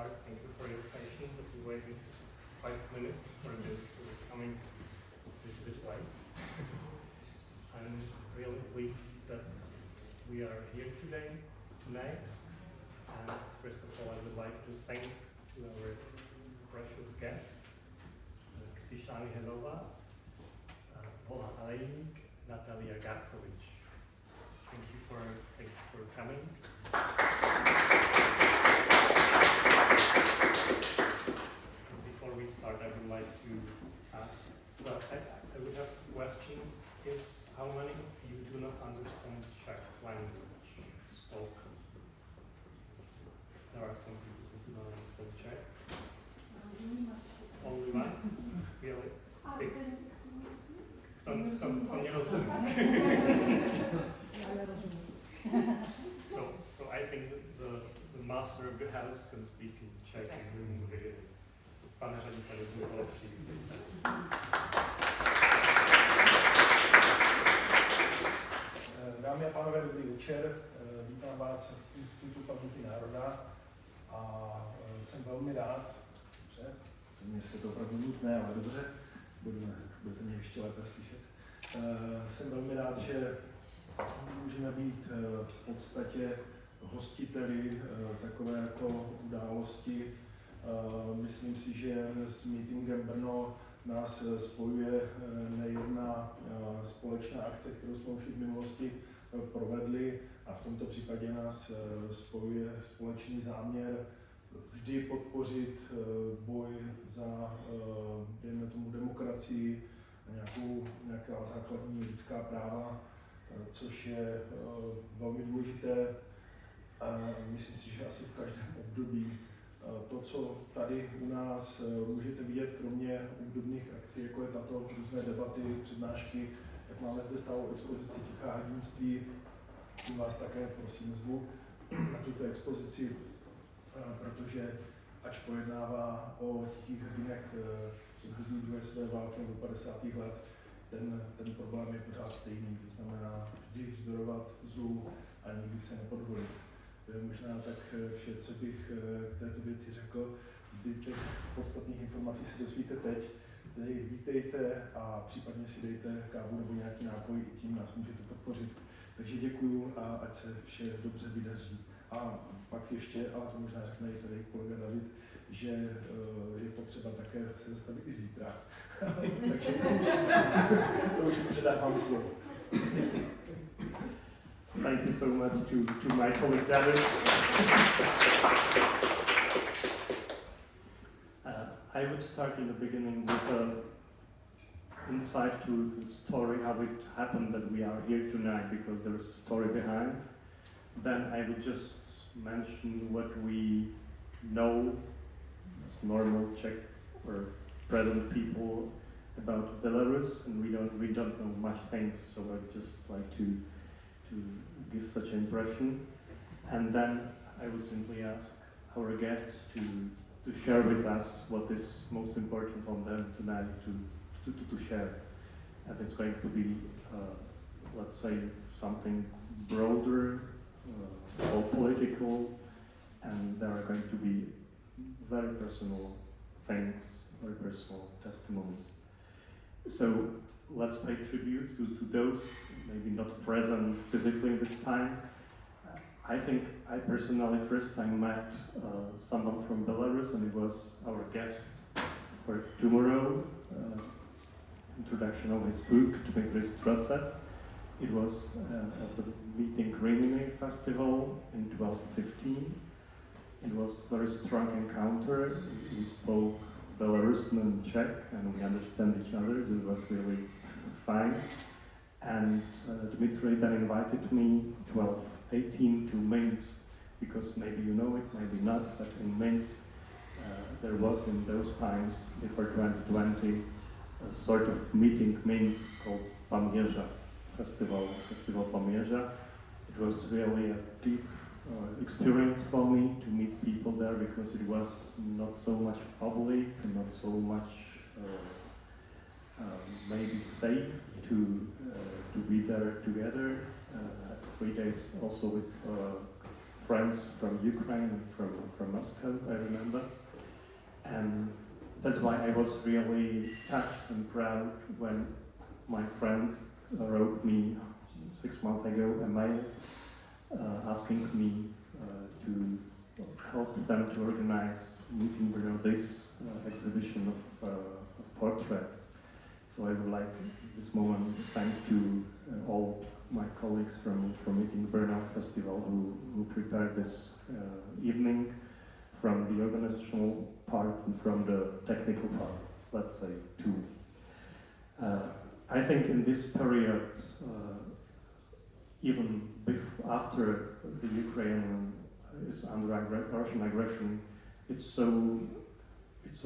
start. Thank you for your patience, that you waited 5 minutes for this coming this way. I'm really pleased that we are here tonight. And first of all, I would like to thank our precious guests, Ksisha Angelova, Volha Aleinik, Natallia Harkovich. Thank you for coming. Before we start, I would like to ask, well, I would have a question, is how many of you do not understand Czech language spoken? There are some people who do not understand Czech. Only one? Really? Kto nie rozumie? So I think the master of the house can speak in Czech and mówi, pane řediteli, to bylo lepší. Dámy a pánové, dobrý večer. Vítám vás v Institutu Paměti národa a jsem velmi rád, dobře, dnes je to opravdu nutné, ale dobře, budete mě ještě lépe slyšet. Jsem velmi rád, že můžeme být v podstatě hostiteli takovéto události. Myslím si, že s meetingem Brno nás spojuje nejedna společná akce, kterou jsme už v minulosti provedli, a v tomto případě nás spojuje společný záměr vždy podpořit boj za, dejme tomu, demokracii, nějaká základní lidská práva, což je velmi důležité. Myslím si, že asi v každém období. To, co tady u nás můžete vidět, kromě obdobných akcí, jako je tato, různé debaty, přednášky, tak máme zde stálou expozici Tichá hrdinství. Tím vás také prosím zvu na tuto expozici, protože ač pojednává o tichých hrdinech z období druhé světové války nebo 50. let, ten problém je pořád stejný, to znamená vždy vzdorovat zlu a nikdy se nepodvolit. To je možná tak vše, co bych k této věci řekl. Zbytek podstatných informací se dozvíte teď. Tedy vítejte a případně si dejte kávu nebo nějaký nápoj, i tím nás můžete podpořit. Takže děkuju a ať se vše dobře vydaří. A pak ještě, ale to možná řekne i tady kolega David, že je potřeba také se zastavit i zítra. Takže to už předávám slovo. Thank you so much to my colleague David. I would start in the beginning with an insight to the story, how it happened that we are here tonight, because there is a story behind. Then I would just mention what we know as normal Czech or present people about Belarus, and we don't know much things, so I'd just like to give such an impression. And then I would simply ask our guests to share with us what is most important from them tonight to share. And it's going to be, let's say, something broader, all political, and there are going to be very personal things, very personal testimonies. So let's pay tribute to those maybe not present physically this time. I think I personally first time met someone from Belarus, and it was our guest for tomorrow, introduction of his book, Dmitry Strasev. It was at the Meeting Rimini Festival in 1215. It was a very strong encounter. We spoke Belarusian and Czech, and we understand each other. It was really fine. And Dmitry then invited me 1218 to Minsk, because maybe you know it, maybe not, but in Minsk there was in those times, before 2020, a sort of meeting Minsk called Pamierza Festival Pamierza. It was really a deep experience for me to meet people there, because it was not so much public and not so much maybe safe to be there together. 3 days also with friends from Ukraine and from Moscow, I remember. And that's why I was really touched and proud when my friends wrote me 6 months ago a mail asking me to help them to organize Meeting Brno, this exhibition of portraits. So I would like at this moment to thank to all my colleagues from Meeting Brno Festival who prepared this evening, from the organizational part and from the technical part, let's say, too. I think in this period, even after the Ukraine is under Russian aggression, it's so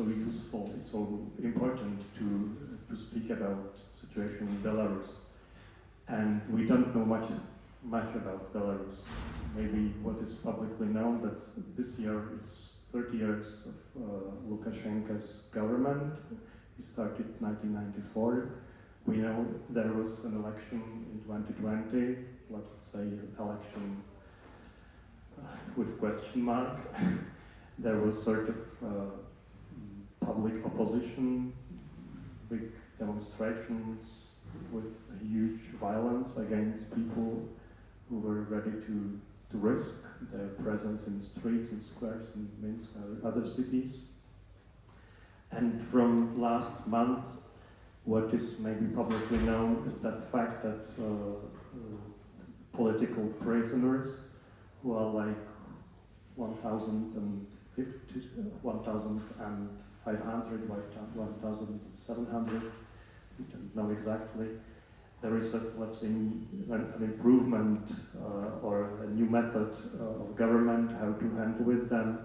useful, it's so important to speak about situation in Belarus. And we don't know much about Belarus. Maybe what is publicly known that this year it's 30 years of Lukashenko's government. He started in 1994. We know there was an election in 2020, let's say election with question mark. There was sort of public opposition, big demonstrations with huge violence against people who were ready to risk their presence in streets and squares in Minsk and other cities. And from last month, what is maybe publicly known is that fact that political prisoners, who are like 1,050, 1,500, 1,700, we don't know exactly. There is let's say, an improvement or a new method of government, how to handle with them.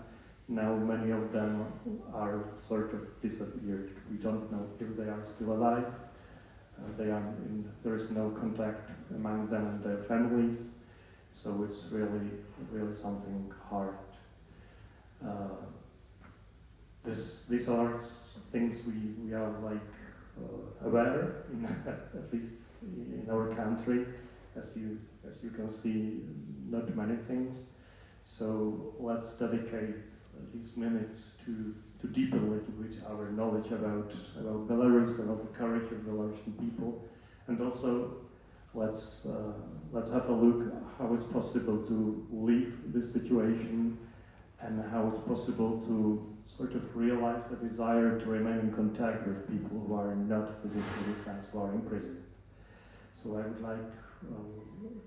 Now many of them are sort of disappeared. We don't know if they are still alive. There is no contact among them and their families. So it's really something hard. These are things we are like aware, at least in our country, as you can see, not many things. So let's dedicate these minutes to deepen a little bit our knowledge about Belarus, about the courage of Belarusian people, and also let's have a look how it's possible to leave this situation and how it's possible to sort of realize a desire to remain in contact with people who are not physically with us, who are in prison. So I would like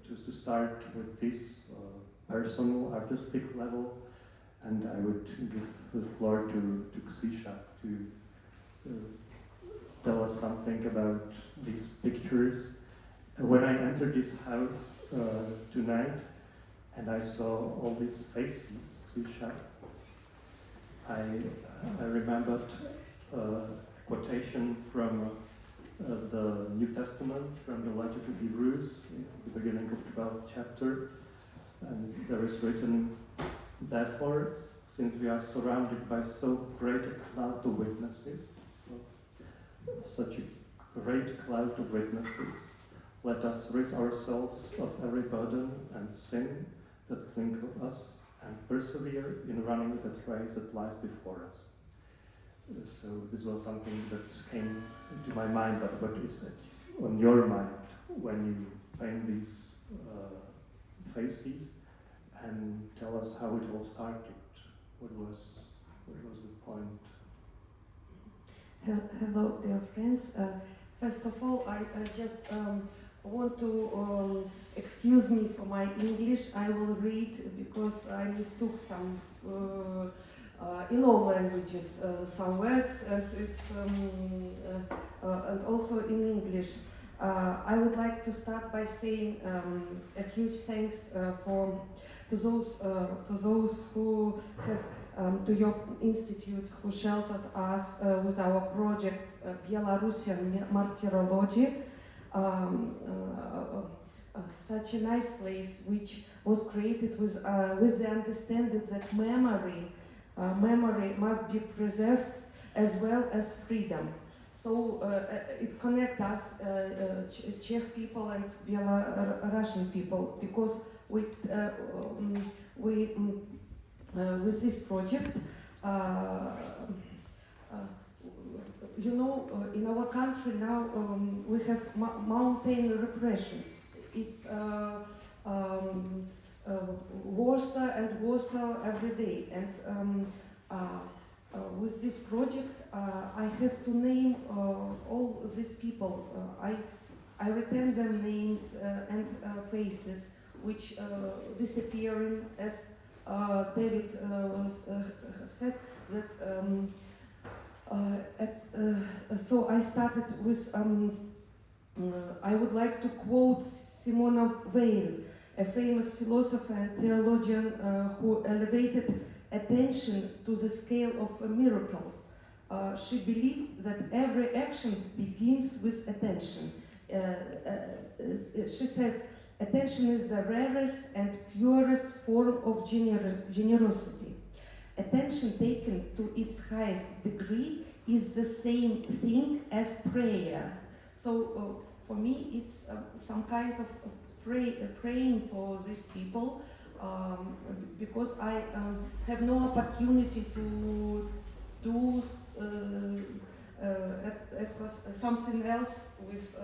just to start with this personal, artistic level, and I would give the floor to Ksisha to tell us something about these pictures. When I entered this house tonight, and I saw all these faces, Ksisha, I remembered a quotation from the New Testament, from the letter to Hebrews, in the beginning of 12th chapter, and there is written, "Therefore, since we are surrounded by so great a cloud of witnesses, such a great cloud of witnesses, let us rid ourselves of every burden and sin that cling to us, and persevere in running that race that lies before us." So this was something that came into my mind, but what is on your mind when you paint these faces, and tell us how it all started? What was the point? Hello, dear friends. First of all, I just want to excuse me for my English. I will read because I mistook some in all languages some words, and it's and also in English. I would like to start by saying a huge thanks to those who have to your institute who sheltered us with our project Belarusian Martyrology. Such a nice place which was created with the understanding that memory must be preserved as well as freedom. So it connects us, Czech people and Belarusian people, because we we, with this project, you know, in our country now we have mountain repressions. It's worse and worse every day. And with this project, I have to name all these people. I retain their names and faces, which disappearing, as David said. That so I started with. I would like to quote Simona Weil, a famous philosopher and theologian who elevated attention to the scale of a miracle. She believed that every action begins with attention. She said, attention is the rarest and purest form of generosity. Attention taken to its highest degree is the same thing as prayer. So for me, it's some kind of praying for these people, because I have no opportunity to do it was something else with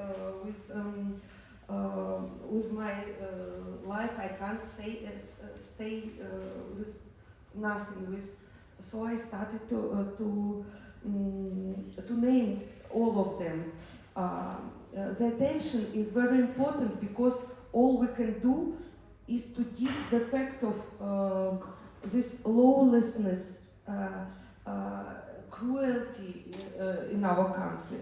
my life. I can't stay with nothing with. So I started to name all of them. The attention is very important because all we can do is to give the fact of this lawlessness, cruelty in our country.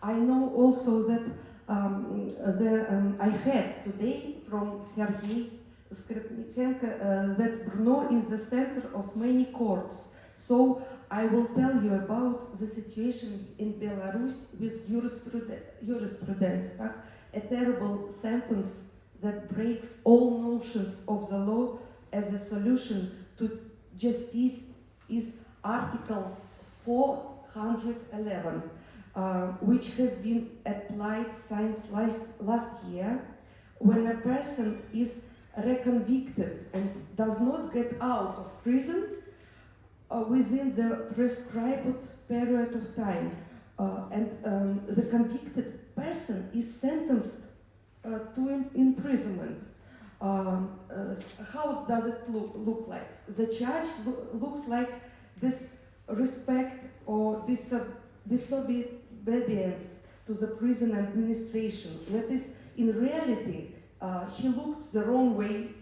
I know also that I heard today from Sergei Skripnichenko that Brno is the center of many courts. So I will tell you about the situation in Belarus with jurisprudence, a terrible sentence that breaks all notions of the law as a solution to justice is Article 411, which has been applied since last year. When a person is reconvicted and does not get out of prison within the prescribed period of time, and the convicted person is sentenced to imprisonment. How does it look like? The judge looks like this respect or disobedience to the prison administration. That is, in reality, he looked the wrong way,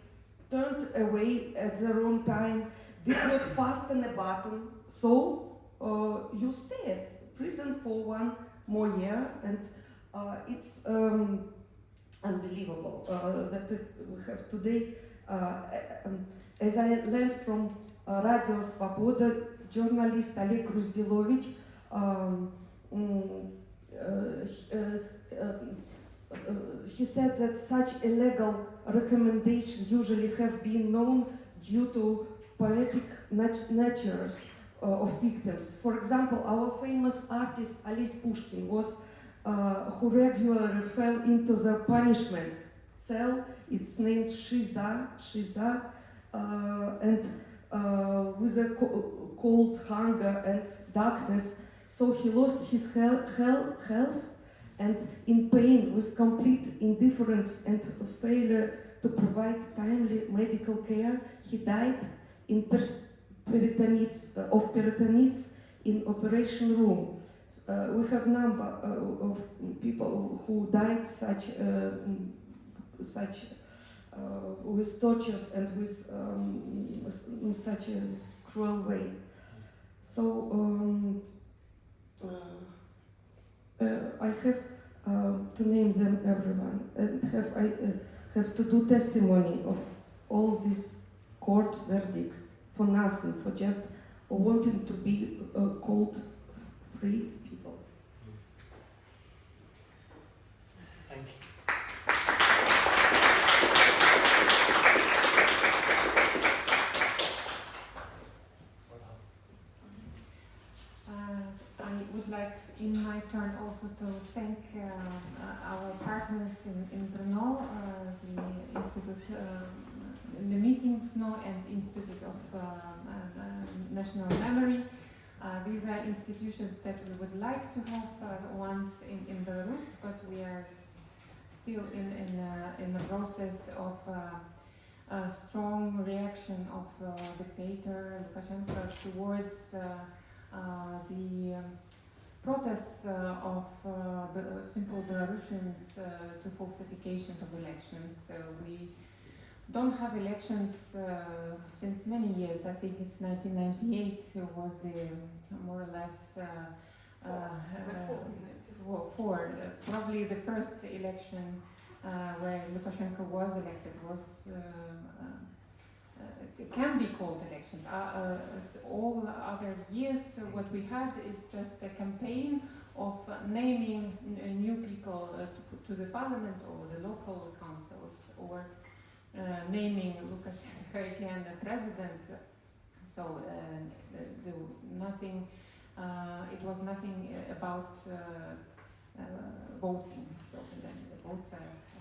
turned away at the wrong time, did not fasten a button, so you stay at prison for 1 more year, and it's unbelievable that we have today. As I learned from Radio Svoboda, journalist Oleg Rusdilovich, he said that such illegal recommendations usually have been known due to poetic natures of victims. For example, our famous artist Alice Pushkin was who regularly fell into the punishment cell. It's named Shiza, and with a cold hunger and darkness. So he lost his health, and in pain, with complete indifference and failure to provide timely medical care, he died in peritonitis in operation room. We have number of people who died with tortures and with such a cruel way. So I have to name them everyone, and have to do testimony of all these court verdicts for nothing, for just wanting to be called free people. Thank you. I would like, in my turn, also to thank our partners in Brno, the Institute, the meeting Brno and Institute of National Memory. These are institutions that we would like to have once in Belarus, but we are still in the process of a strong reaction of dictator Lukashenko towards the protests of simple Belarusians to falsification of elections. We don't have elections since many years. I think it's 1998 was the more or less probably the first election where Lukashenko was elected was it can be called elections. All other years, what we had is just a campaign of naming new people to the parliament or the local councils, or naming Lukashenko again the president. So nothing. It was nothing about voting. So the votes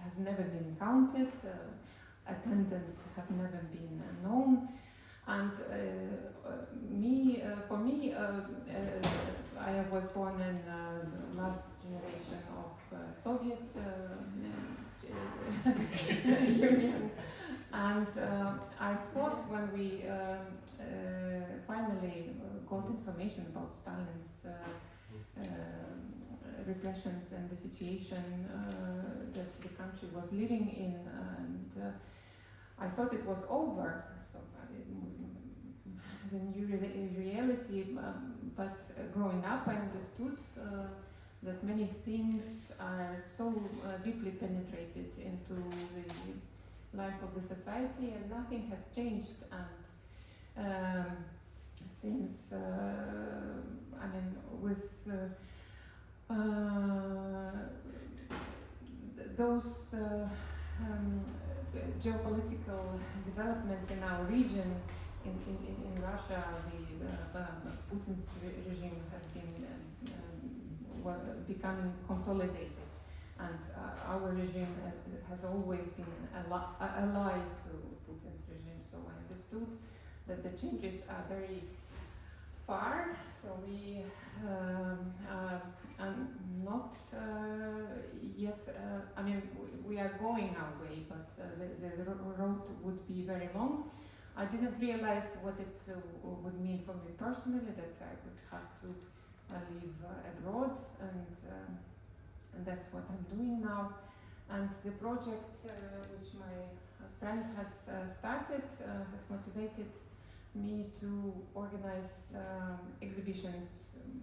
have never been counted. Attendance have never been known, and for me, I was born in last generation of Soviet Union, and I thought when we finally got information about Stalin's repressions and the situation that the country was living in, and I thought it was over. So the new reality, but growing up, I understood that many things are so deeply penetrated into the life of the society, and nothing has changed. And since I mean, with those geopolitical developments in our region, in Russia, the Putin's regime has been becoming consolidated, and our regime has always been ally to Putin's regime. So I understood that the changes are very far. So we are not yet. I mean, we are going our way, but the road would be very long. I didn't realize what it would mean for me personally, that I would have to live abroad, and that's what I'm doing now. And the project which my friend has started has motivated me to organize exhibitions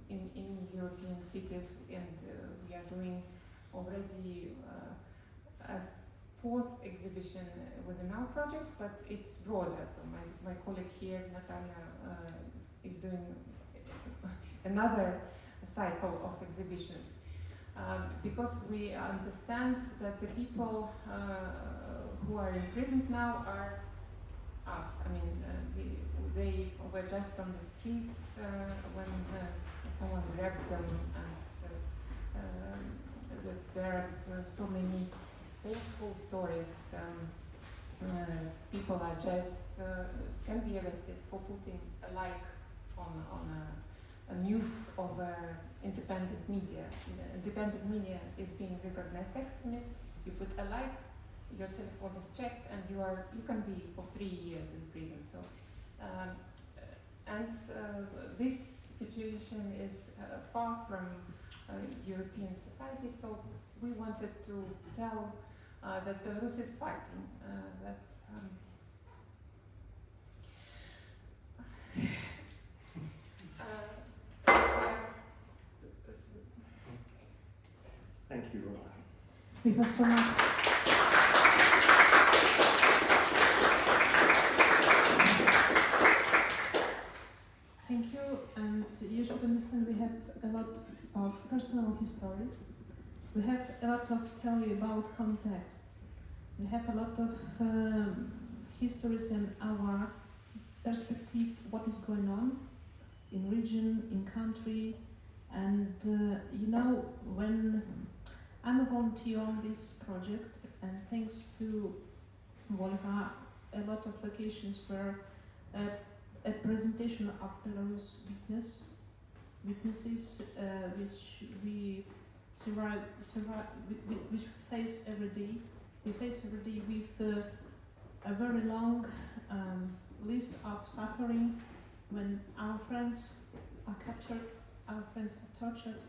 in European cities, and we are doing already a fourth exhibition within our project, but it's broader. So my colleague here, Natallia, is doing another cycle of exhibitions, because we understand that the people who are imprisoned now are us. I mean, they were just on the streets when someone grabbed them, and that there are so many painful stories. People are just can be arrested for putting a like on a news of independent media. Independent media is being recognized extremist. You put a like, your telephone is checked, and you can be for 3 years in prison. So, this situation is far from European society. So we wanted to tell that Belarus is fighting. Thank you, Volha. Thank you so much. Thank you, and you should understand we have a lot of personal histories. We have a lot of tell you about context. We have a lot of histories in our perspective, what is going on in region, in country, and when I'm a volunteer on this project, and thanks to Volha, a lot of locations where a presentation of Belarus witnesses which we which we face every day. We face every day with a very long list of suffering when our friends are captured, our friends are tortured,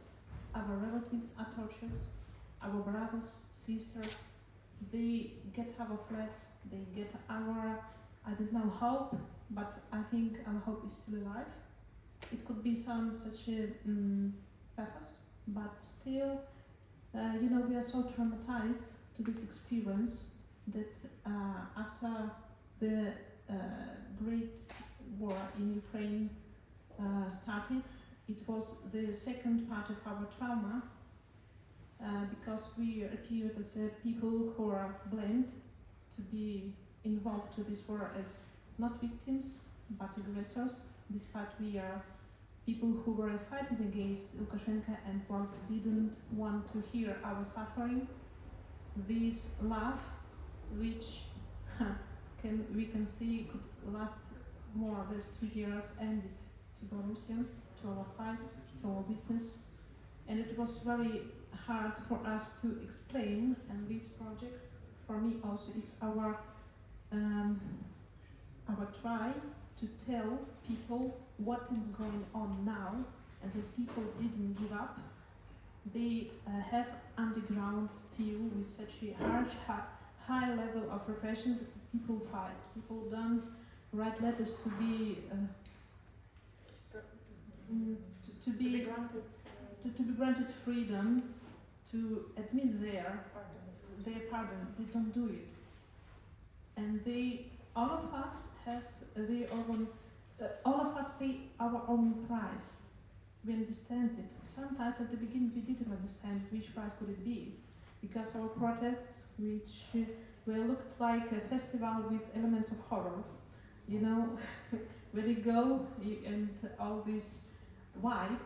our relatives are tortured, our brothers, sisters, they get our flats, they get our, I don't know, hope, but I think our hope is still alive. It could be some such a pathos, but still, you know, we are so traumatized to this experience that after the great war in Ukraine started, it was the second part of our trauma because we appeared as people who are blamed to be involved to this war as not victims but aggressors, despite we are people who were fighting against Lukashenko and didn't want to hear our suffering. This love, which we can see could last more or less 2 years, ended to Belarusians, to our fight, to our witness, and it was very hard for us to explain. And this project, for me also, it's our try to tell people what is going on now, and that people didn't give up. They have underground still with such a high level of repressions that people fight. People don't write letters to be granted freedom, to admit their pardon. They don't do it, and all of us have their own. All of us pay our own price. We understand it. Sometimes at the beginning we didn't understand which price could it be, because our protests, which looked like a festival with elements of horror, you know, where they go and all this vibe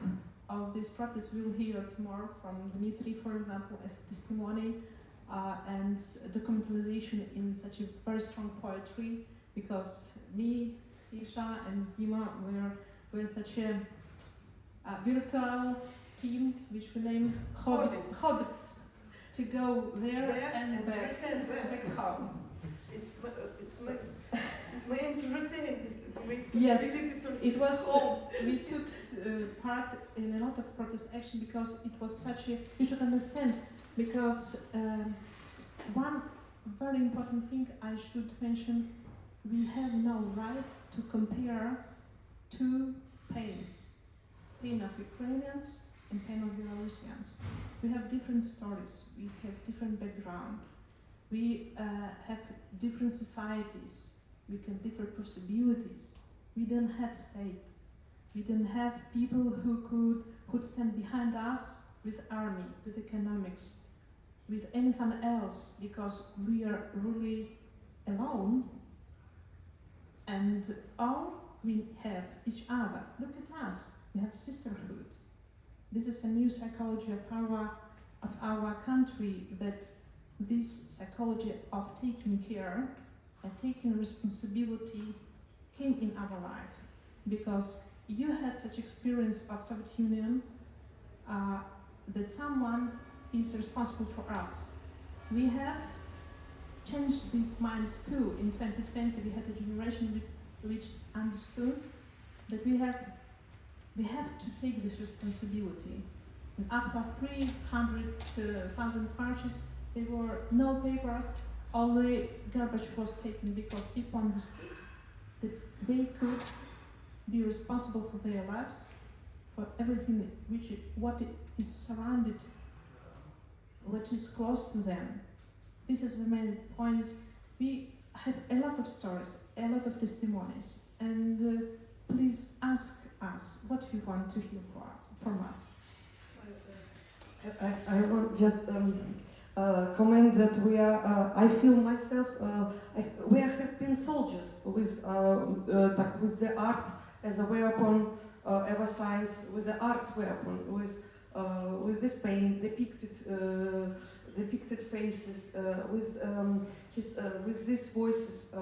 of this protest we'll hear tomorrow from Dmitry, for example, as testimony and documentalization in such a very strong poetry, because me, Ksisha and Dima were such a virtual team which we named Hobbits, to go there and back home. It's my entertainment. Yes, it was. We took part in a lot of protest action because it was such a. You should understand, because one very important thing I should mention: we have no right to compare two pains: pain of Ukrainians and pain of Belarusians. We have different stories. We have different background. We have different societies. We can differ possibilities. We don't have state. We don't have people who could stand behind us with army, with economics, with anything else, because we are really alone. And all we have each other. Look at us. We have sisterhood. This is a new psychology of our country, that this psychology of taking care and taking responsibility came in our life, because you had such experience of Soviet Union that someone is responsible for us. We have changed this mind too. In 2020 we had a generation which understood that we have to take this responsibility. And after 300,000 marches, there were no papers, all the garbage was taken, because people understood that they could be responsible for their lives, for everything what is surrounded, what is close to them. This is the main point. We have a lot of stories, a lot of testimonies, and please ask us what you want to hear from us. I want just comment that we are. I feel myself. We have been soldiers with the art as a weapon, ever since, with the art weapon, with this pain depicted depicted faces with these voices.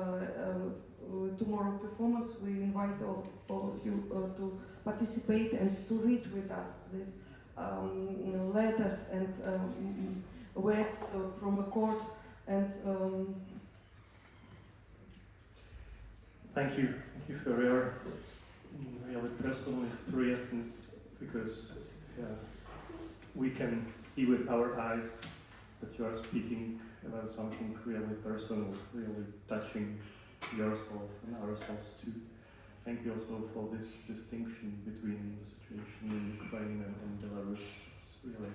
Tomorrow performance, we invite all of you to participate and to read with us these letters and words from a court. And thank you for your really personal experiences, because we can see with our eyes that you are speaking about something really personal, really touching yourself and ourselves too. Thank you also for this distinction between the situation in Ukraine and Belarus. It's really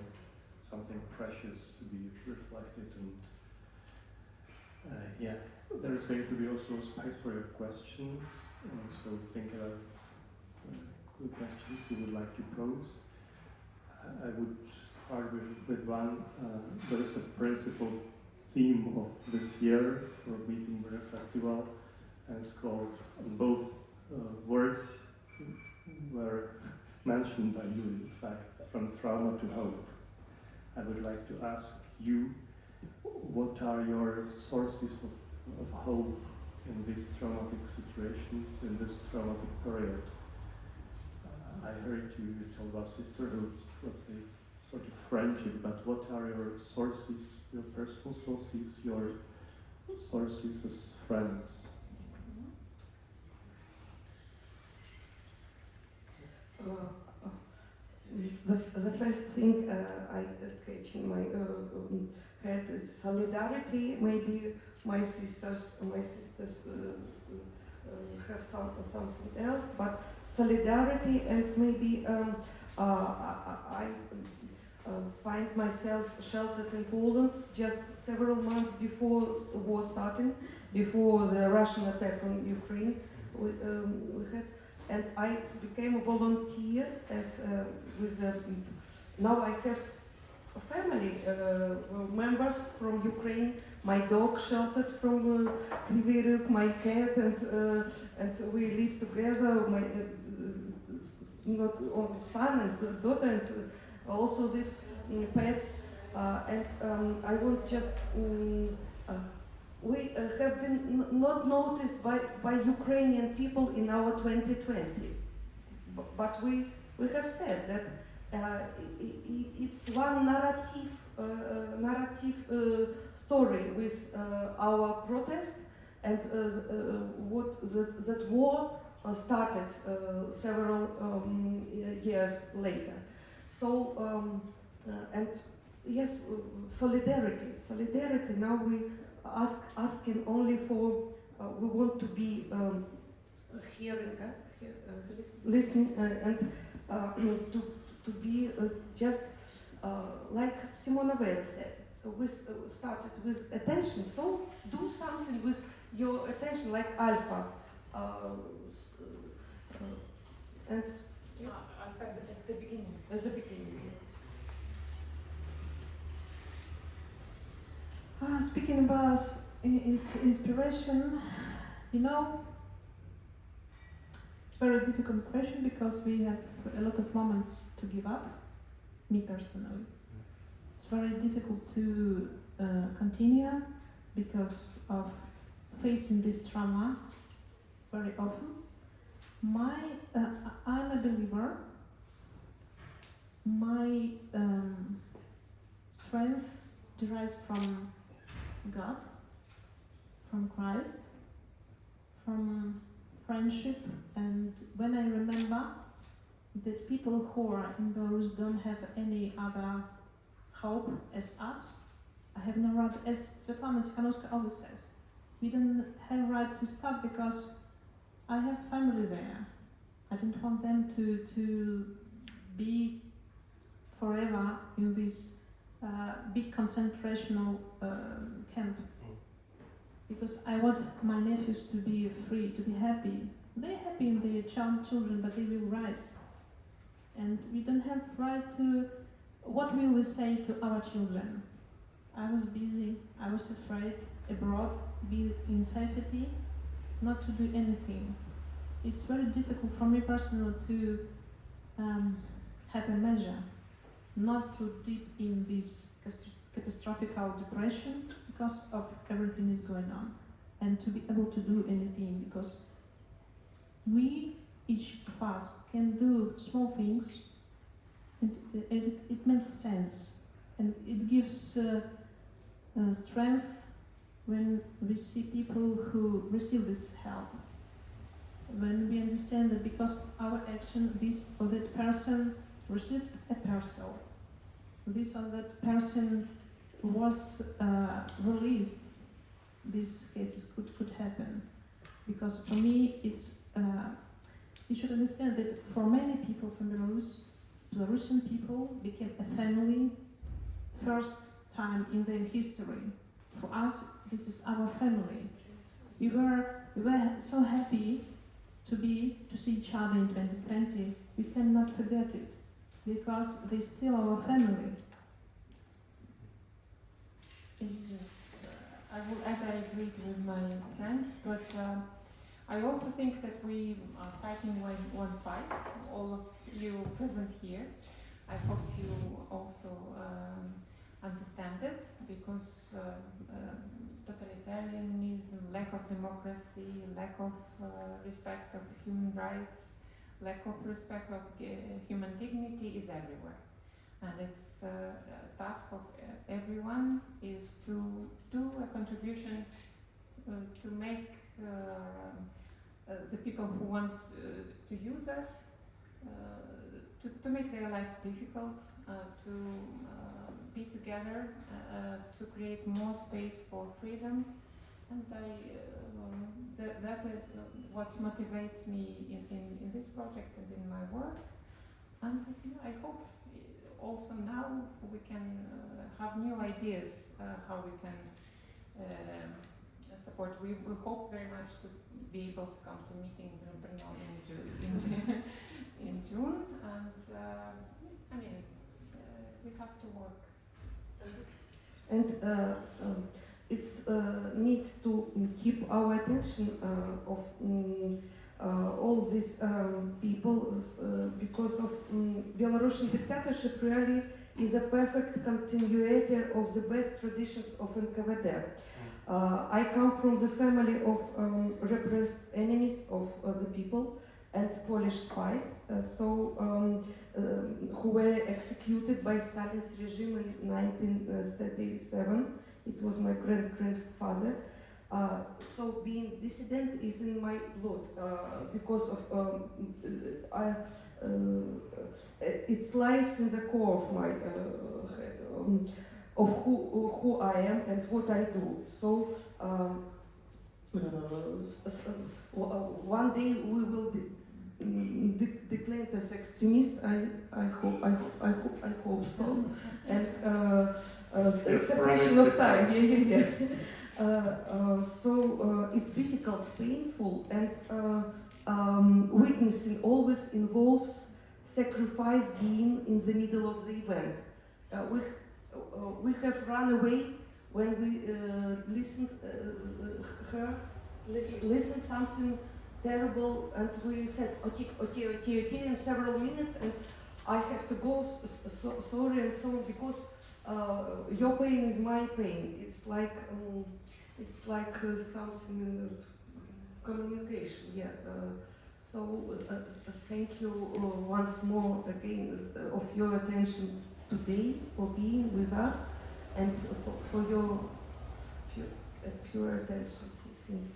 something precious to be reflected, and there is going to be also space for your questions, so think about the questions you would like to pose. I would start with one. There is a principal theme of this year for Meeting Brno Festival, and it's called, both words were mentioned by you, in fact, from trauma to hope. I would like to ask you, what are your sources of hope in these traumatic situations, in this traumatic period? I heard you tell about sisterhood, let's say, sort of friendship, but what are your sources, your personal sources, your sources as friends? The first thing I catch in my head is solidarity. Maybe my sisters have something else, but solidarity, and maybe I find myself sheltered in Poland just several months before the war starting, before the Russian attack on Ukraine we had. And I became a volunteer now I have a family members from Ukraine. My dog sheltered from Kryvyi Rih, my cat, and we live together. My son and daughter, and also these pets. And I want just. We have been not noticed by Ukrainian people in our 2020, but we have said that it's one narrative story with our protest, and that war started several years later. So and yes, solidarity. Now we asking only for, we want to be hearing, listening, and to be just like Simona Weil said. We started with attention, so do something with your attention, like Alpha. And Alpha as the beginning. As the beginning. Speaking about inspiration, it's a very difficult question, because we have a lot of moments to give up, me personally. It's very difficult to continue because of facing this trauma very often. I'm a believer. My strength derives from God, from Christ, from friendship, and when I remember that people who are in Belarus don't have any other hope as us, I have no right, as Svetlana Tikhanovskaya always says, we don't have right to stop because I have family there. I don't want them to be forever in this big concentration camp, because I want my nephews to be free, to be happy. They're happy in their children, but they will rise. And we don't have right to, what will we say to our children? I was busy, I was afraid, abroad, be in safety, not to do anything. It's very difficult for me personally to have a measure, not too deep in this catastrophic depression because of everything is going on, and to be able to do anything because we, each of us, can do small things, and it makes sense, and it gives strength when we see people who receive this help. When we understand that because of our action, this or that person received a parcel, this or that person was released, these cases could happen. Because for me, it's you should understand that for many people from Belarus, Belarusian people became a family first time in their history. For us, this is our family. We were so happy to see each other in 2020. We cannot forget it because they're still our family. Yes, I will add I agree with my friends, but I also think that we are fighting one fight, all of you present here. I hope you also understand it, because totalitarianism, lack of democracy, lack of respect of human rights, lack of respect of human dignity is everywhere. And it's a task of everyone is to do a contribution to make the people who want to use us, to make their life difficult, to be together, to create more space for freedom. And that is what motivates me in this project and in my work. And I hope also now we can have new ideas how we can support. We hope very much to be able to come to meeting in Brno in June, and I mean we have to work. And it needs to keep our attention of all these people because of Belarusian dictatorship really is a perfect continuator of the best traditions of NKVD. I come from the family of repressed enemies of the people and Polish spies, who were executed by Stalin's regime in 1937. It was my grandfather. So being dissident is in my blood because of it lies in the core of my head of who I am and what I do. So one day we will declared as extremist. I hope so. And it's a question of time. So it's difficult, painful, and witnessing always involves sacrifice being in the middle of the event. We have run away when we listen something terrible, and we said okay in several minutes, and I have to go sorry and so on, because your pain is my pain. It's like something communication. Yeah. So thank you once more again of your attention today, for being with us, and for your pure attention. Thank you.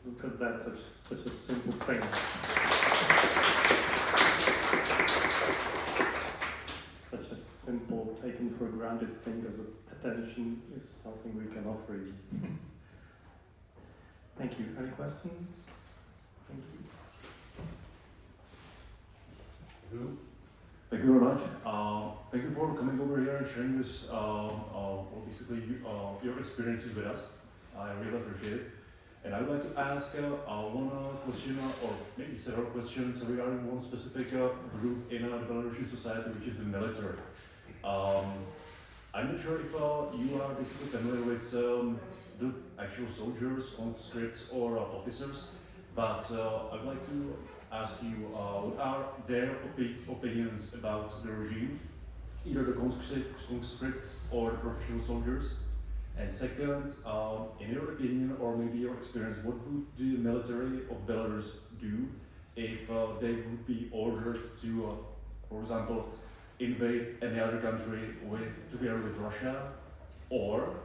Look at that, such a simple thing. Such a simple, taken for granted thing as attention is something we can offer you. Thank you. Any questions? Thank you. Thank you very much. Thank you for coming over here and sharing this, basically your experiences with us. I really appreciate it. And I would like to ask one question, or maybe several questions regarding one specific group in Belarusian society, which is the military. I'm not sure if you are basically familiar with the actual soldiers, conscripts, or officers, but I would like to ask you what are their opinions about the regime, either the conscripts or the professional soldiers? And second, in your opinion or maybe your experience, what would the military of Belarus do if they would be ordered to, for example, invade any other country together with Russia, or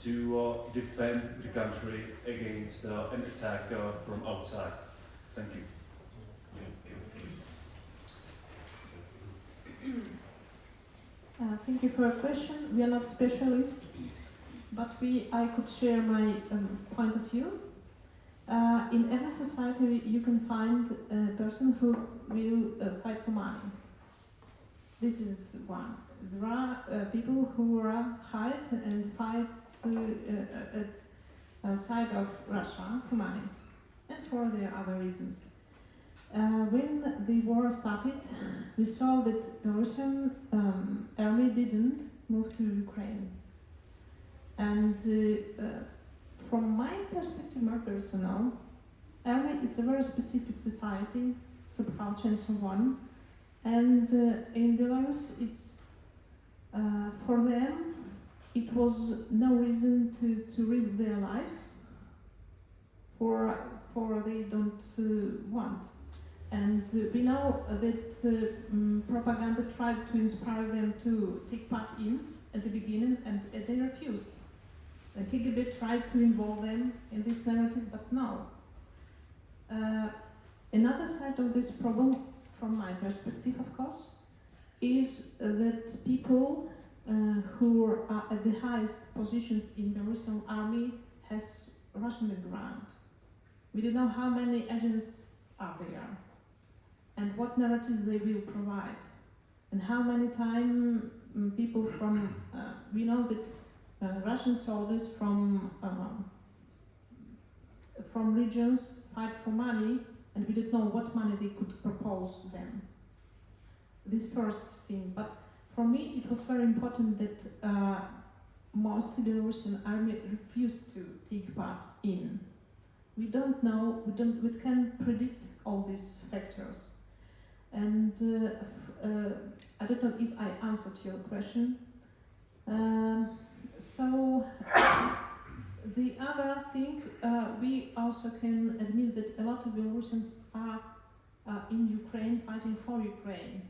to defend the country against an attack from outside? Thank you. Thank you for your question. We are not specialists, but I could share my point of view. In every society you can find a person who will fight for money. This is one. There are people who hide and fight at the side of Russia for money and for their other reasons. When the war started, we saw that the Belarusian army didn't move to Ukraine. And from my perspective, my personal, army is a very specific society, subculture and so on. And in Belarus, it's for them, it was no reason to risk their lives, for they don't want. And we know that propaganda tried to inspire them to take part in at the beginning, and they refused. The KGB tried to involve them in this narrative, but no. Another side of this problem, from my perspective, of course, is that people who are at the highest positions in the Belarusian army has Russian background. We don't know how many agents are there, and what narratives they will provide, and how many times people from, we know that Russian soldiers from regions fight for money, and we don't know what money they could propose them. This first thing, but for me it was very important that mostly the Belarusian army refused to take part in. We don't know, we can predict all these factors. And I don't know if I answered your question. So the other thing, we also can admit that a lot of Belarusians are in Ukraine, fighting for Ukraine.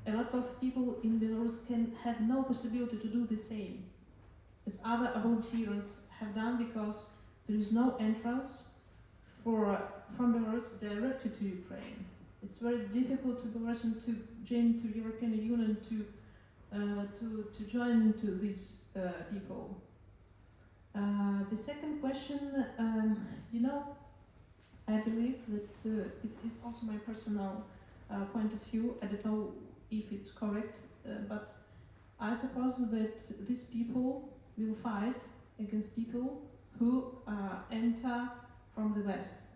A lot of people in Belarus can have no possibility to do the same as other volunteers have done, because there is no entrance from Belarus directly to Ukraine. It's very difficult to Belarusian to join to European Union to join to these people. The second question, I believe that it is also my personal point of view. I don't know if it's correct, but I suppose that these people will fight against people who enter from the West.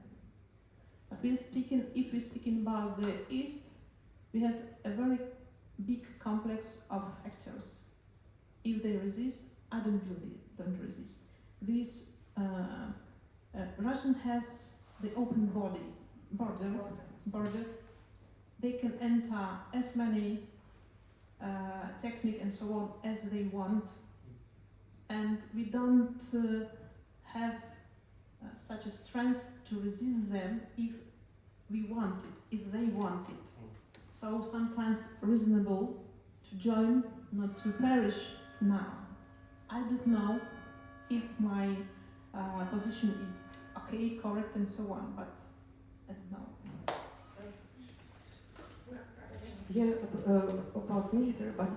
But if we're speaking about the East, we have a very big complex of actors. If they resist, I don't resist. These Russians has the open border. They can enter as many technique and so on as they want, and we don't have such a strength to resist them if we want it, if they want it. So sometimes reasonable to join, not to perish now. I don't know if my position is okay, correct and so on, but I don't know. Yeah, about military, but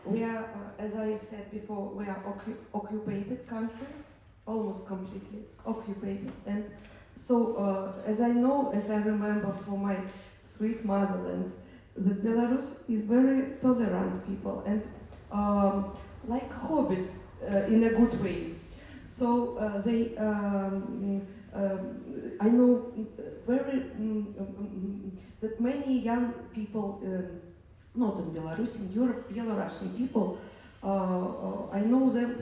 we are, as I said before, we are occupied country, almost completely occupied, and so as I remember from my sweet motherland, that Belarus is very tolerant people and like hobbits in a good way. So I know very that many young people, not in Belarus, in Europe, Belarusian people, I know them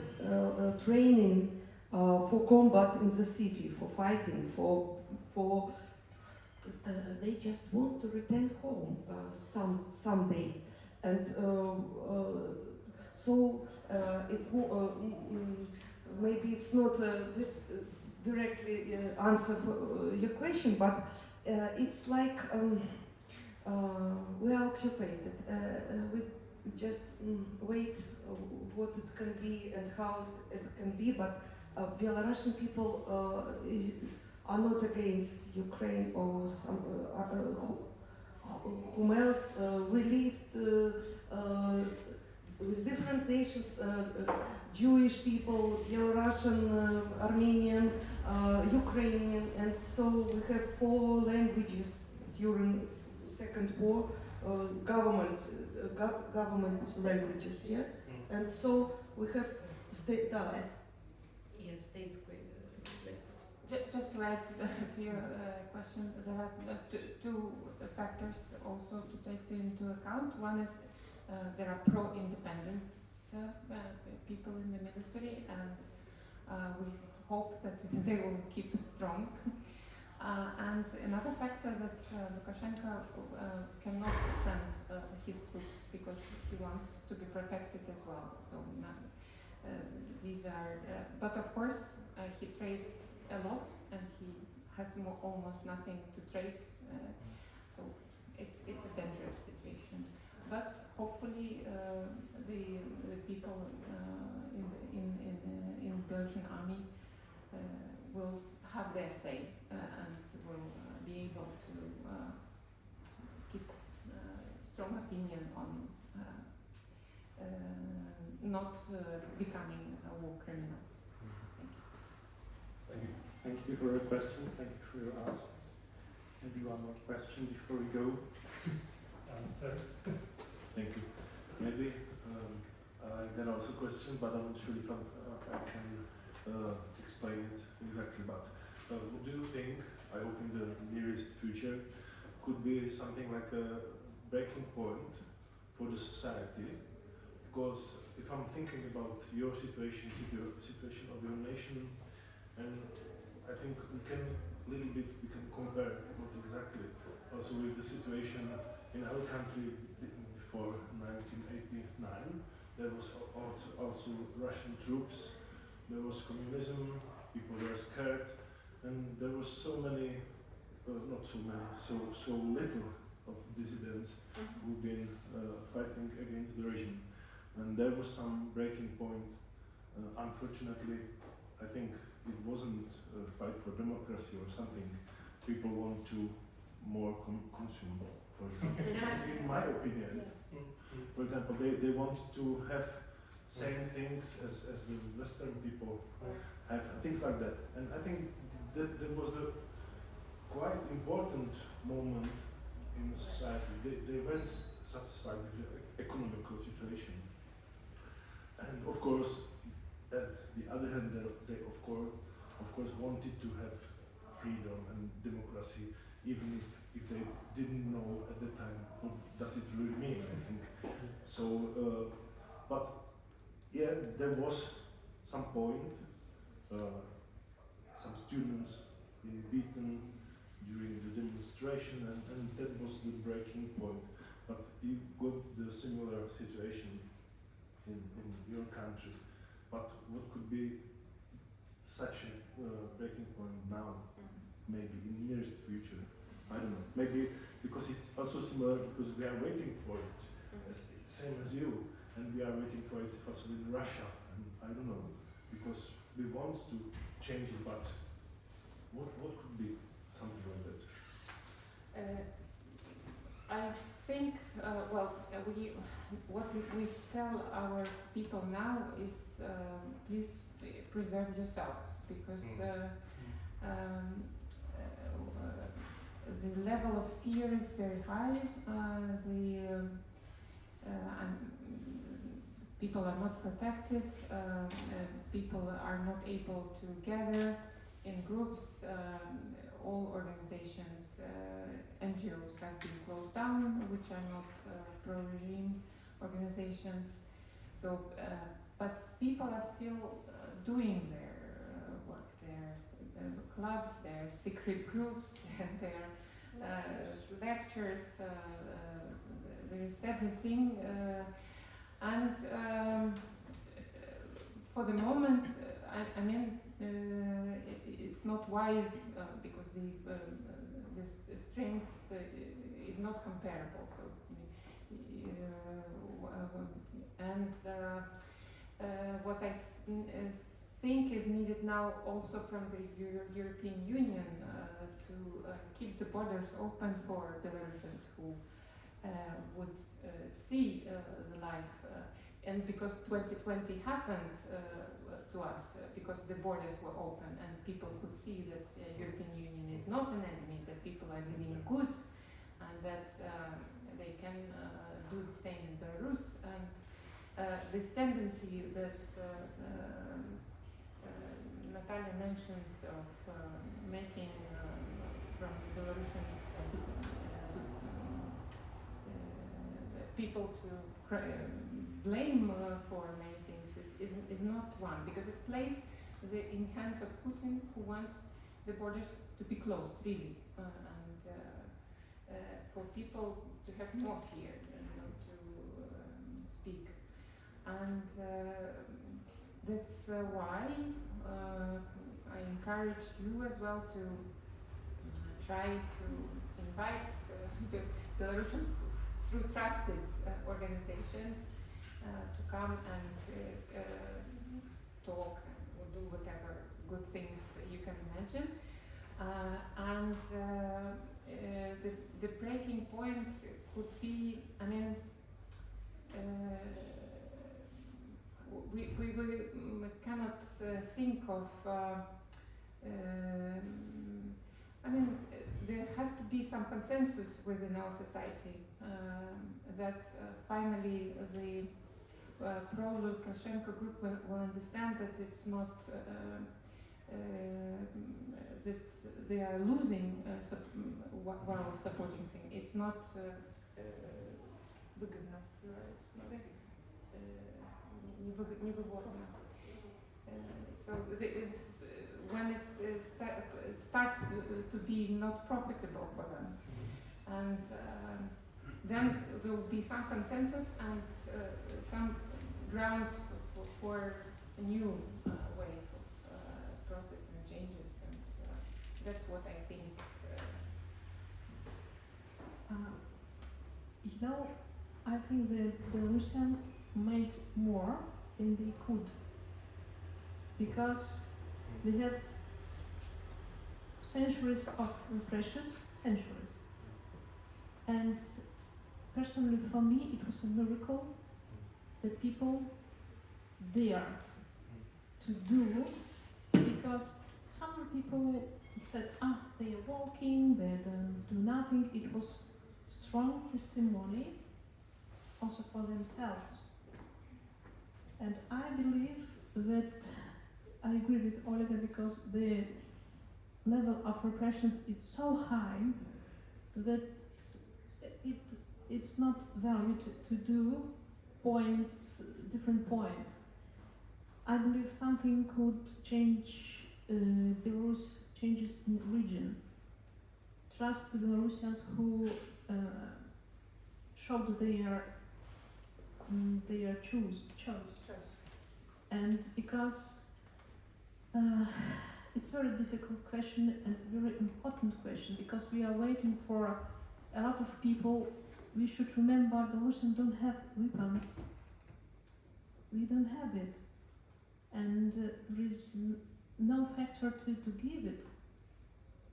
training for combat in the city, for fighting, for they just want to return home someday. and so maybe it's not this directly answer for your question, but it's like we are occupied. We just wait what it can be and how it can be, but Belarusian people are not against Ukraine or some whom else. We lived with different nations, Jewish people, Belarusian, Armenian, Ukrainian, and so we have 4 languages during Second War, government languages, yeah, and so we have state dialect. Yes, state language. Just to add to your question, there are two factors also to take into account. One is there are pro-independence people in the military, and we hope that they will keep strong. And another factor that Lukashenko cannot send his troops because he wants to be protected as well. So these are, but of course he trades a lot and he has almost nothing to trade. So it's a dangerous situation. But hopefully the people in the Belarusian army will have their say and will be able to keep strong opinion on not becoming war criminals. Thank you. Thank you for your question. Thank you for your answers. Maybe one more question before we go. Downstairs. Thank you. Maybe I can also question, but I'm not sure if I can explain it exactly. But what do you think, I hope in the nearest future, could be something like a breaking point for the society? Because if I'm thinking about your situation of your nation, and I think we can compare, not exactly, also with the situation in our country before 1989. There was also Russian troops, there was communism, people were scared, and there was so many, not so many, so little of dissidents who've been fighting against the regime. And there was some breaking point. Unfortunately, I think it wasn't a fight for democracy or something. People want to more consume, for example. In my opinion, for example, they want to have same things as the Western people have, things like that. And I think that was a quite important moment in the society. They weren't satisfied with the economical situation. And of course, at the other hand, they of course wanted to have freedom and democracy, even if they didn't know at the time what does it really mean, I think. So, but yeah, there was some point, some students being beaten during the demonstration, and that was the breaking point. But you got the similar situation in your country. But what could be such a breaking point now, maybe in the nearest future? I don't know. Maybe because it's also similar because we are waiting for it, same as you, and we are waiting for it also in Russia. And I don't know, because we want to change it, but what could be something like that? I think, what we tell our people now is please preserve yourselves, because the level of fear is very high. People are not protected. People are not able to gather in groups. All organizations, NGOs have been closed down, which are not pro-regime organizations. So, but people are still doing their work, their clubs, their secret groups, their lectures, there is everything, and for the moment, I mean, it's not wise because the strength is not comparable. So, and what I think is needed now also from the European Union to keep the borders open for Belarusians who would see the life. And because 2020 happened to us, because the borders were open and people could see that European Union is not an enemy, that people are living good, and that they can do the same in Belarus. And this tendency that Natallia mentioned of making from Belarusians people to blame for many things is not one, because it plays in hands of Putin, who wants the borders to be closed, really, and for people to have more here and not to speak. And that's why I encourage you as well to try to invite Belarusians through trusted organizations to come and talk or do whatever good things you can imagine. And the breaking point could be, I mean, we cannot think of, I mean, there has to be some consensus within our society that finally the pro-Lukashenko group will understand that it's not, that they are losing while supporting things. It's not выгодно. Невыгодно. So when it starts to be not profitable for them, and then there will be some consensus and some ground for a new way of protests and changes, and that's what I think. You know, I think the Belarusians made more than they could, because we have centuries of repressions, centuries. And personally for me it was a miracle that people dared to do, because some people said, they are walking, they don't do nothing. It was strong testimony also for themselves. And I believe that I agree with Olga, because the level of repressions is so high that it's not valued to do different points. I believe something could change Belarus, changes in region. Trust the Belarusians who showed their chose. And because it's a very difficult question and a very important question, because we are waiting for a lot of people. We should remember Belarusians don't have weapons. We don't have it. And there is no factor to give it.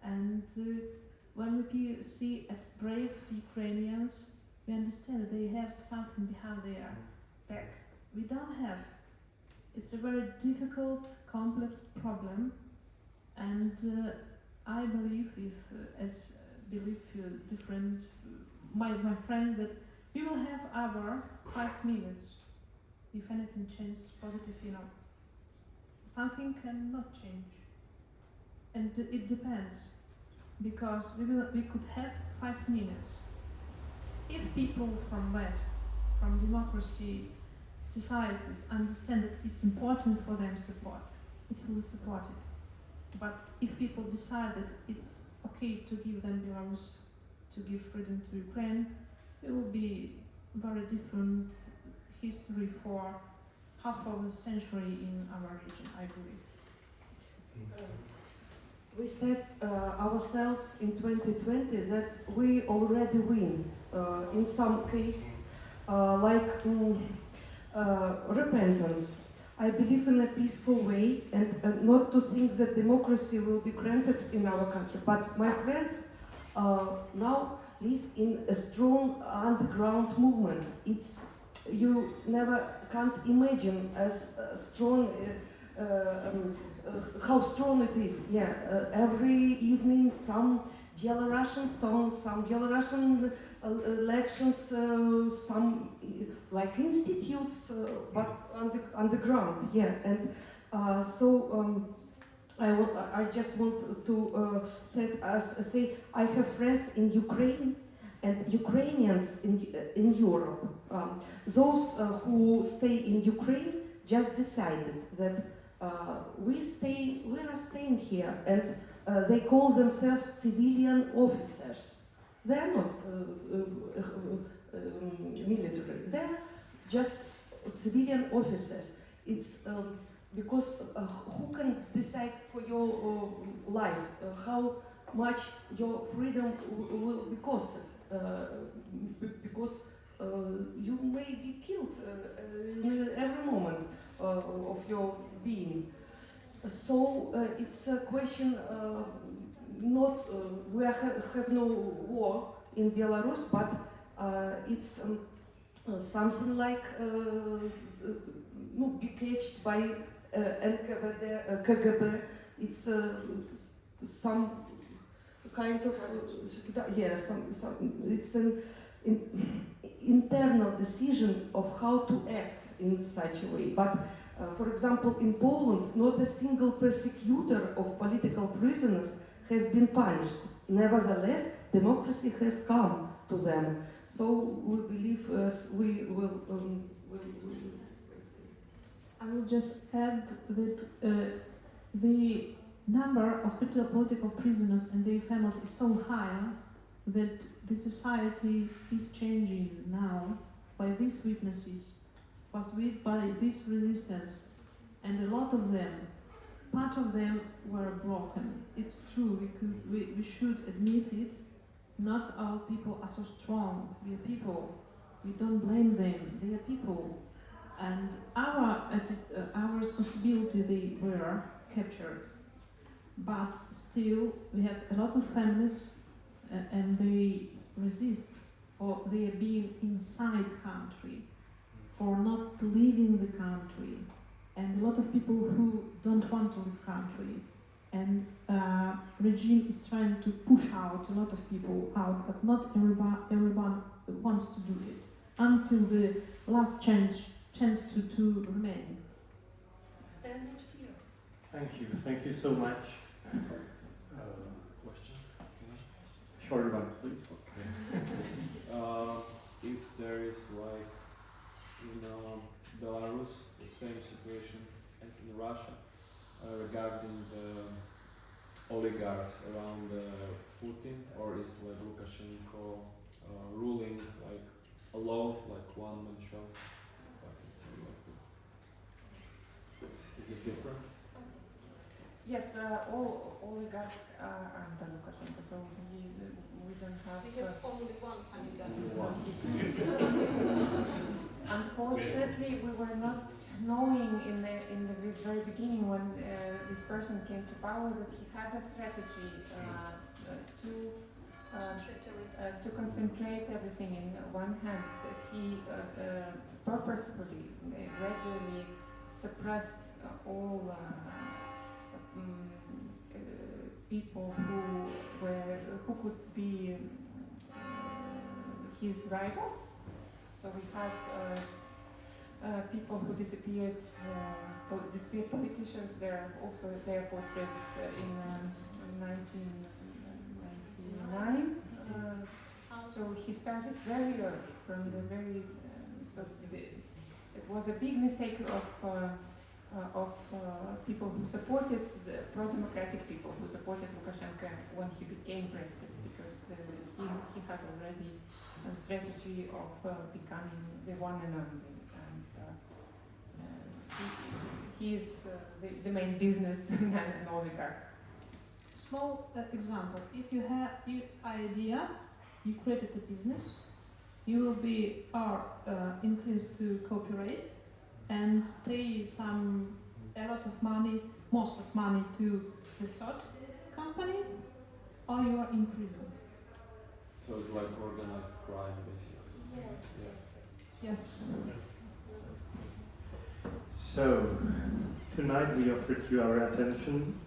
And when we see at brave Ukrainians, we understand that they have something behind their back. We don't have. It's a very difficult, complex problem, and I believe, different my friend, that we will have our 5 minutes. If anything changes positive, something cannot change, and it depends, because we could have 5 minutes. If people from West, from democracy societies understand that it's important for them support, it will support it. But if people decide that it's okay to give them Belarus to give freedom to Ukraine, it will be very different history for half of a century in our region, I believe. We said ourselves in 2020 that we already win in some case, like repentance. I believe in a peaceful way and not to think that democracy will be granted in our country. But my friends now live in a strong underground movement. It's you never can't imagine as strong how strong it is. Yeah, every evening some Belarusian songs, some Belarusian elections, some like institutes, but underground. Yeah, and I just want to say I have friends in Ukraine and Ukrainians in Europe. Those who stay in Ukraine just decided that we are staying here, and they call themselves civilian officers. They are not military. They are just civilian officers. It's because who can decide for your life how much your freedom will be costed? Because you may be killed in every moment of your being. So it's a question. Not we have no war in Belarus, but it's something like be caged by NKVD, KGB. It's some kind of it's an internal decision of how to act in such a way. But for example, in Poland, not a single persecutor of political prisoners has been punished. Nevertheless, democracy has come to them. So we believe we will. I will just add that the number of political prisoners and their families is so high that the society is changing now by these witnesses, by this resistance, and a lot of them, part of them were broken. It's true, we should admit it. Not all people are so strong. We are people. We don't blame them. They are people. And our responsibility, they were captured. But still, we have a lot of families and they resist for their being inside country, for not leaving the country. And a lot of people who don't want to leave country, and regime is trying to push out a lot of people out, but not everyone wants to do it until the last chance to remain. And not fear. Thank you so much. Question? Short one, please. If there is like in Belarus the same situation as in Russia regarding the oligarchs around Putin, or is like Lukashenko ruling like alone, like one man show? Is it different? Yes, all oligarchs are under Lukashenko, so we don't have. We have only one candidate. Unfortunately, we were not knowing in the very beginning when this person came to power that he had a strategy to concentrate everything in one hand. He purposefully, gradually suppressed all people who could be his rivals. So we have people who disappeared politicians. There are also their portraits in 1999. So he started very early, from the very. It was a big mistake of of people who supported the pro-democratic people who supported Lukashenko when he became president, because he had already a strategy of becoming the one and only, and he is the main businessman and oligarch. Small example: if you have your idea, you created a business, you will be increased to copyright and pay a lot of money, most of money to the third company, or you are imprisoned. So it's like organized crime, basically. Yeah. Yes. So, tonight we offered you our attention.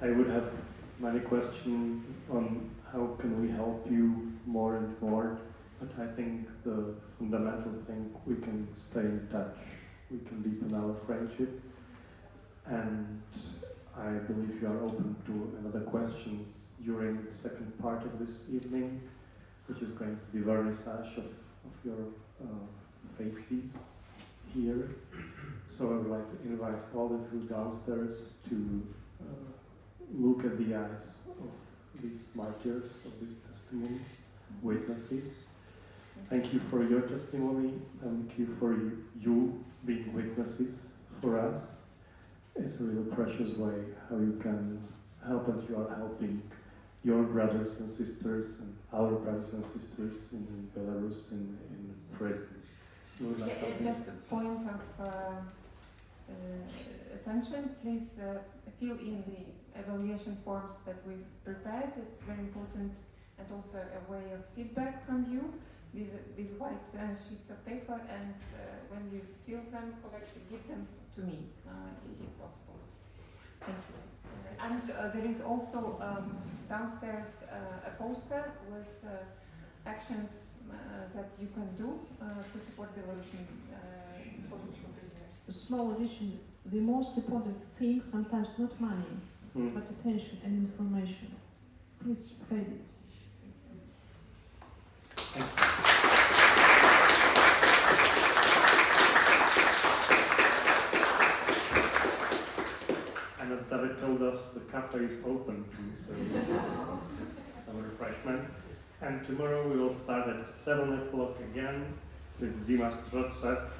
I would have many questions on how can we help you more and more, but I think the fundamental thing, we can stay in touch, we can deepen our friendship, and I believe you are open to another questions during the second part of this evening, which is going to be vernissage of your faces here. So I would like to invite all of you downstairs to look at the eyes of these martyrs, of these testimonies, witnesses. Thank you for your testimony. Thank you for you being witnesses for us. It's a really precious way how you can help, and you are helping your brothers and sisters and our brothers and sisters in Belarus in prisons. You would like something? Just a point of attention. Please fill in the evaluation forms that we've prepared. It's very important, and also a way of feedback from you. These white sheets of paper, and when you fill them, give them to me, if possible. Thank you. And there is also downstairs a poster with actions that you can do to support Belarusian political prisoners. A small addition: the most important thing, sometimes not money, but attention and information. Please spread it. Thank you. And as David told us, the cafe is open too, so some refreshment. And tomorrow we will start at 7 o'clock again with Dima Strotsev.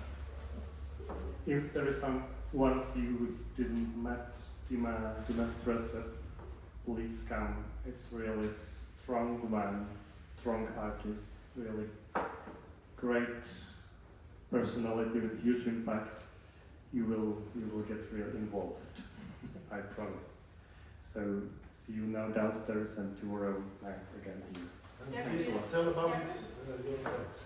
If there is one of you who didn't met Dima Strotsev, please come. It's really strong man, strong artist, really great personality with huge impact. You will get really involved, I promise. So see you now downstairs and tomorrow night again here. Thanks a lot. Tell about it. Your friends.